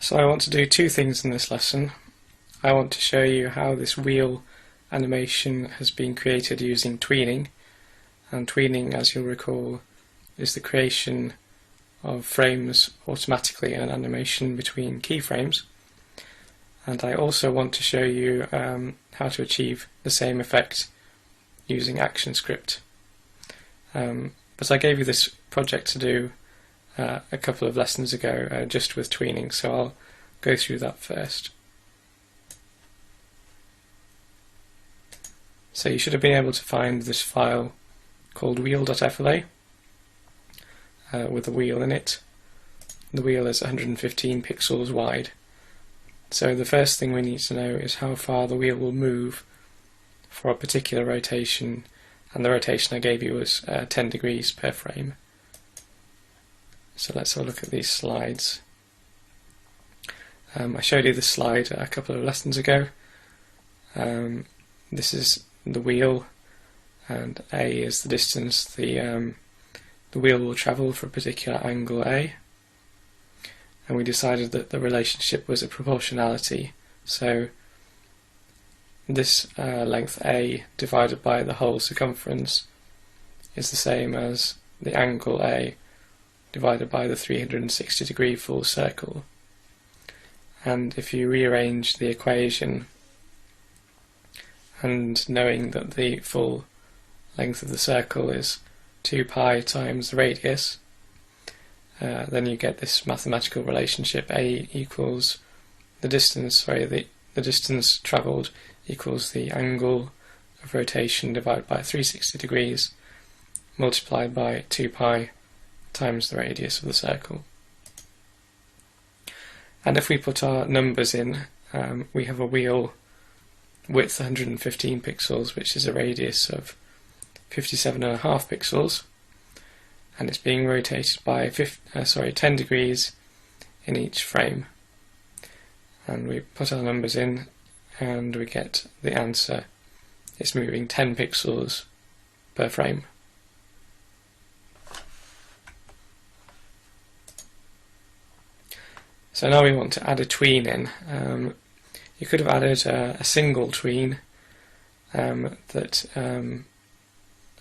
So I want to do two things in this lesson. I want to show you how this wheel animation has been created using tweening. And tweening, as you'll recall, is the creation of frames automatically in an animation between keyframes. And I also want to show you how to achieve the same effect using Actionscript. But I gave you this project to do a couple of lessons ago just with tweening, so I'll go through that first. So you should have been able to find this file called wheel.fla with a wheel in it. The wheel is 115 pixels wide. So the first thing we need to know is how far the wheel will move for a particular rotation, and the rotation I gave you was 10 degrees per frame. So let's have a look at these slides. I showed you this slide a couple of lessons ago. This is the wheel, and A is the distance the wheel will travel for a particular angle A. And we decided that the relationship was a proportionality. So this length A divided by the whole circumference is the same as the angle A divided by the 360 degree full circle. And if you rearrange the equation, and knowing that the full length of the circle is 2 pi times the radius, then you get this mathematical relationship: A equals the distance, the distance travelled equals the angle of rotation divided by 360 degrees multiplied by 2 pi times the radius of the circle. And if we put our numbers in, we have a wheel width 115 pixels, which is a radius of 57.5 pixels, and it's being rotated by 10 degrees in each frame. And we put our numbers in and we get the answer. It's moving 10 pixels per frame. So now we want to add a tween in. You could have added a single tween that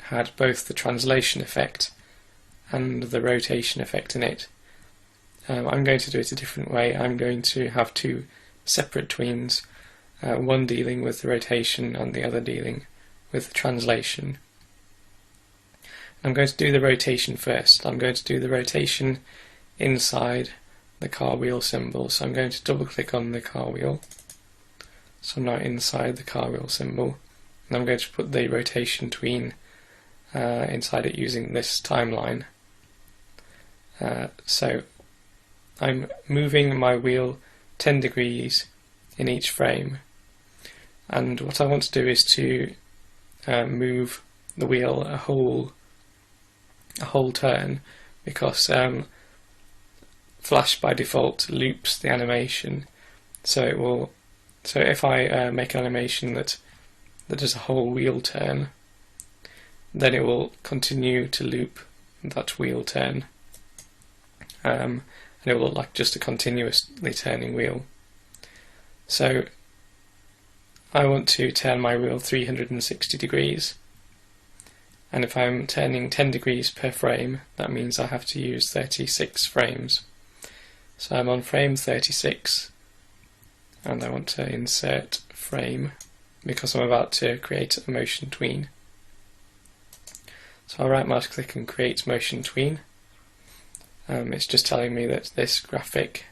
had both the translation effect and the rotation effect in it. I'm going to do it a different way. I'm going to have two separate tweens, one dealing with the rotation and the other dealing with the translation. I'm going to do the rotation first. I'm going to do the rotation inside the car wheel symbol. So I'm going to double click on the car wheel. So I'm now inside the car wheel symbol, and I'm going to put the rotation tween inside it using this timeline. So I'm moving my wheel 10 degrees in each frame, and what I want to do is to move the wheel a whole turn, because Flash by default loops the animation. So if I make an animation that does a whole wheel turn, then it will continue to loop that wheel turn, and it will look like just a continuously turning wheel. So I want to turn my wheel 360 degrees, and if I'm turning 10 degrees per frame, that means I have to use 36 frames. So I'm on frame 36, and I want to insert frame because I'm about to create a motion tween. So I'll right mouse click and create motion tween. It's just telling me that this graphic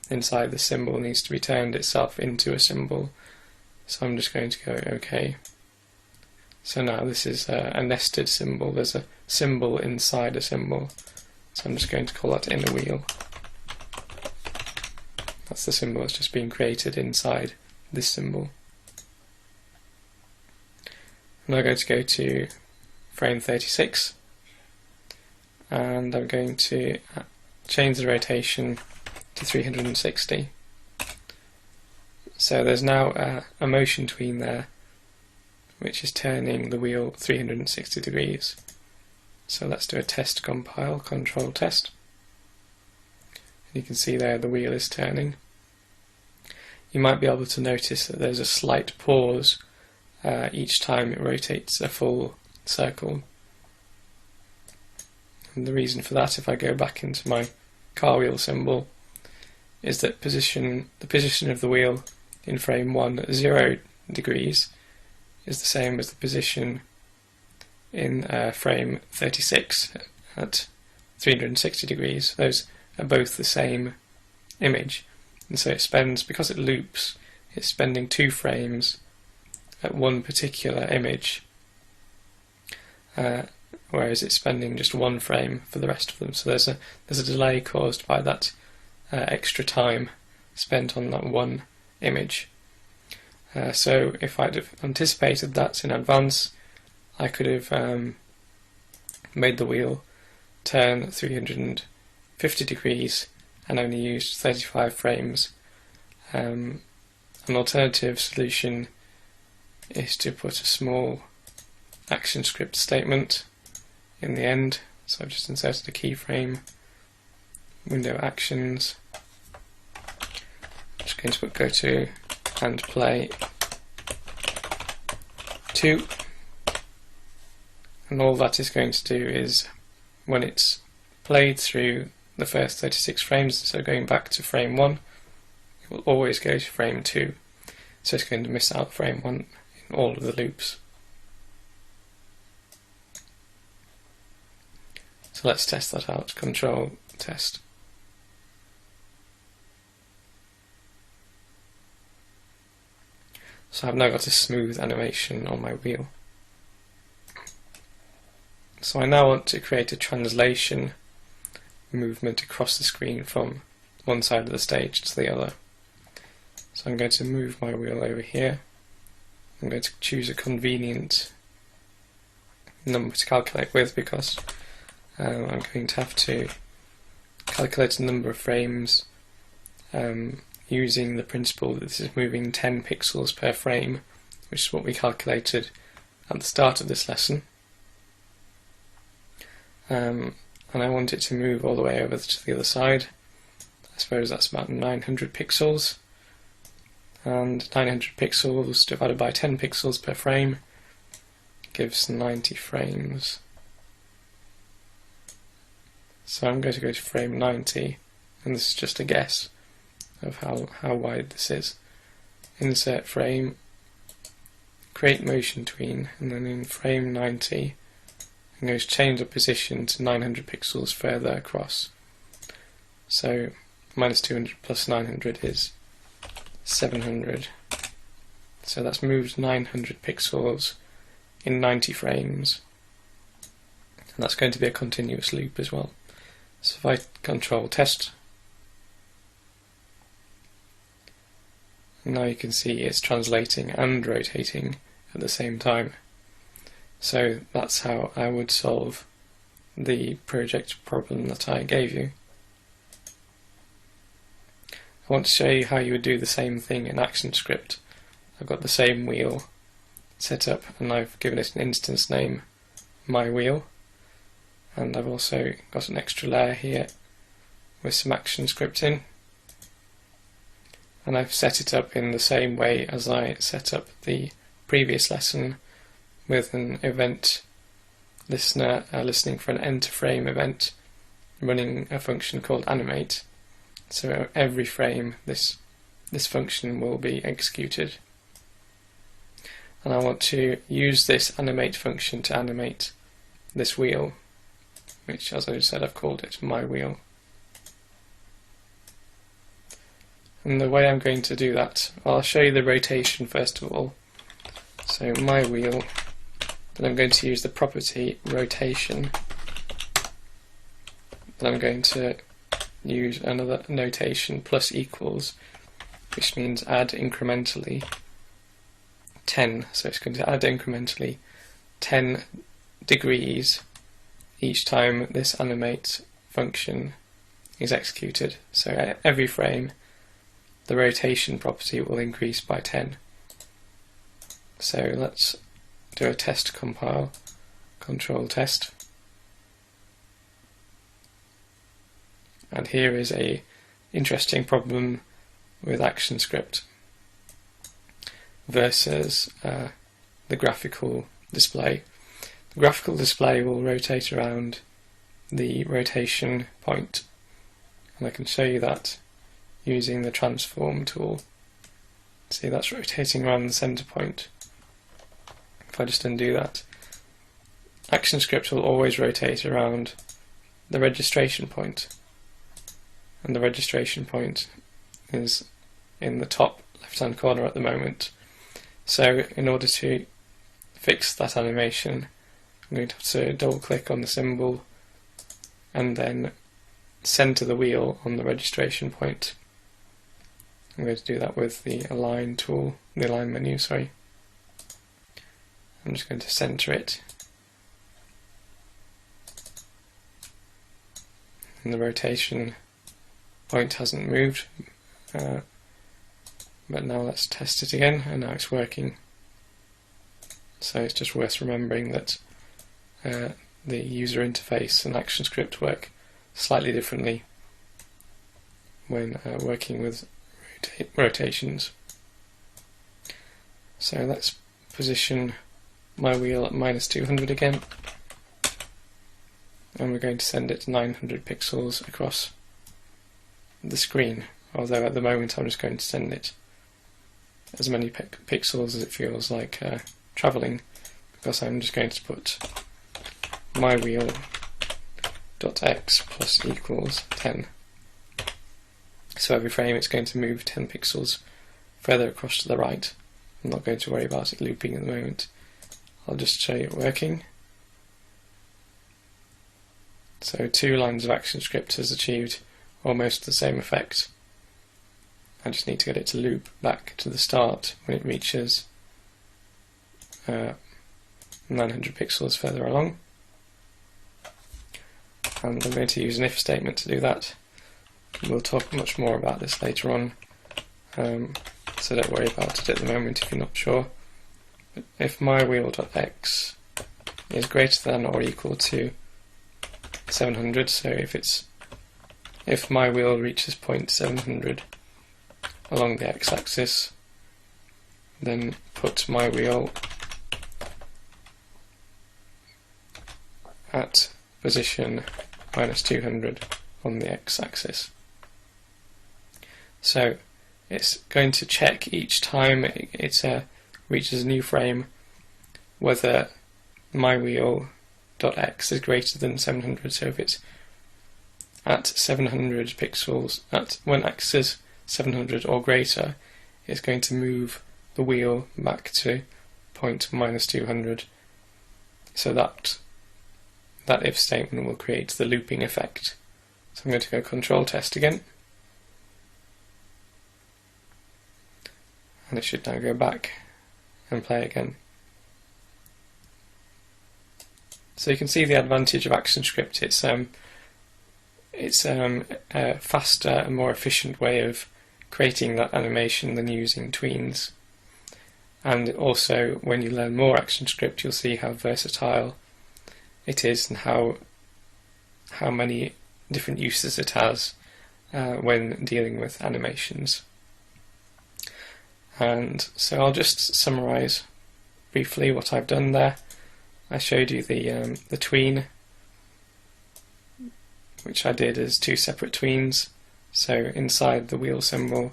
inside the symbol needs to be turned itself into a symbol. So I'm just going to go OK. So now this is a nested symbol. There's a symbol inside a symbol. So I'm just going to call that inner wheel. That's the symbol that's just been created inside this symbol. I'm now going to go to frame 36, and I'm going to change the rotation to 360. So there's now a motion tween there, which is turning the wheel 360 degrees. So let's do a test compile, control test. And you can see there the wheel is turning. you might be able to notice that there's a slight pause each time it rotates a full circle. And the reason for that, if I go back into my car wheel symbol, is that the position of the wheel in frame 1 at 0 degrees is the same as the position in frame 36 at 360 degrees. Those are both the same image, and so it spends, because it loops, it's spending 2 frames at one particular image, whereas it's spending just 1 frame for the rest of them. So there's a delay caused by that extra time spent on that one image. So if I'd have anticipated that in advance, I could have made the wheel turn 350 degrees and only used 35 frames. An alternative solution is to put a small Actionscript statement in the end. So I've just inserted a keyframe, window actions. I'm just going to put go to and play 2, and all that is going to do is, when it's played through the first 36 frames, so going back to frame 1, it will always go to frame 2, so it's going to miss out frame 1 in all of the loops. So let's test that out. Control test. So I've now got a smooth animation on my wheel. So I now want to create a translation movement across the screen from one side of the stage to the other. So I'm going to move my wheel over here. I'm going to choose a convenient number to calculate with, because I'm going to have to calculate the number of frames using the principle that this is moving 10 pixels per frame, which is what we calculated at the start of this lesson. And I want it to move all the way over to the other side. I suppose that's about 900 pixels. And 900 pixels divided by 10 pixels per frame gives 90 frames. So I'm going to go to frame 90, and this is just a guess of how wide this is. Insert frame, create motion tween, and then in frame 90 I'm going to change the position to 900 pixels further across. So minus 200 plus 900 is 700. So that's moved 900 pixels in 90 frames, and that's going to be a continuous loop as well. So if I control test, now you can see it's translating and rotating at the same time. So that's how I would solve the project problem that I gave you. I want to show you how you would do the same thing in Actionscript. I've got the same wheel set up, and I've given it an instance name, my wheel, and I've also got an extra layer here with some Actionscript in, and I've set it up in the same way as I set up the previous lesson, with an event listener listening for an enter frame event, running a function called animate. So every frame this function will be executed, and I want to use this animate function to animate this wheel, which, as I said, I've called it my wheel. And the way I'm going to do that, I'll show you the rotation first of all. So my wheel, then I'm going to use the property rotation, then I'm going to use another notation plus equals, which means add incrementally 10. So it's going to add incrementally 10 degrees each time this animate function is executed. So at every frame the rotation property will increase by 10. So let's do a test compile, control test. And here is a interesting problem with Actionscript. versus the graphical display. The graphical display will rotate around the rotation point, and I can show you that using the transform tool. See, that's rotating around the center point. If I just undo that, Actionscript will always rotate around the registration point, and the registration point is in the top left hand corner at the moment. So in order to fix that animation, I'm going to have to double click on the symbol and then center the wheel on the registration point. I'm going to do that with the align tool, the align menu, sorry. I'm just going to center it. And the rotation point hasn't moved, but now let's test it again, and now it's working. So it's just worth remembering that the user interface and Actionscript work slightly differently when working with rotations. So let's position my wheel at -200 again, and we're going to send it 900 pixels across the screen, although at the moment I'm just going to send it as many pixels as it feels like travelling, because I'm just going to put my wheel .x plus equals 10. So every frame it's going to move 10 pixels further across to the right. I'm not going to worry about it looping at the moment. I'll just show you it working. So 2 lines of Actionscript has achieved almost the same effect. I just need to get it to loop back to the start when it reaches 900 pixels further along. And I'm going to use an if statement to do that. We'll talk much more about this later on, so don't worry about it at the moment if you're not sure. But if my wheel.x is greater than or equal to 700, so if my wheel reaches point 700 along the x-axis, then put my wheel at position -200 on the x-axis. So it's going to check each time it reaches a new frame whether my wheel.x is greater than 700. So if it's at 700 pixels, when x is 700 or greater, it's going to move the wheel back to point -200. So that if statement will create the looping effect. So I'm going to go control test again, and it should now go back and play again. So you can see the advantage of Actionscript. It's a faster and more efficient way of creating that animation than using tweens. And also, when you learn more Actionscript, you'll see how versatile it is and how many different uses it has when dealing with animations. And so I'll just summarise briefly what I've done there. I showed you the tween, which I did as 2 separate tweens. So inside the wheel symbol,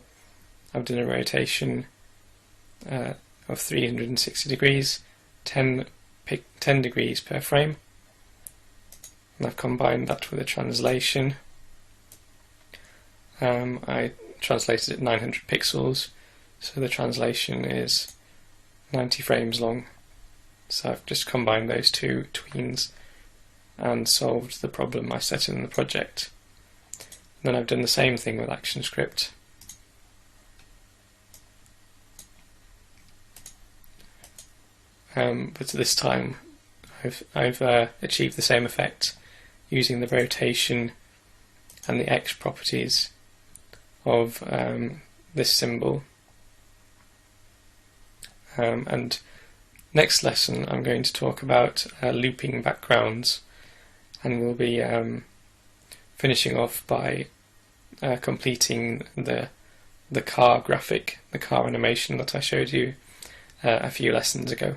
I've done a rotation of 360 degrees, 10 degrees per frame. And I've combined that with a translation. I translated it 900 pixels, so the translation is 90 frames long. So I've just combined those 2 tweens and solved the problem I set in the project. And then I've done the same thing with Actionscript. But this time I've achieved the same effect using the rotation and the X properties of this symbol. And next lesson I'm going to talk about looping backgrounds, and we'll be finishing off by completing the car graphic, the car animation that I showed you a few lessons ago.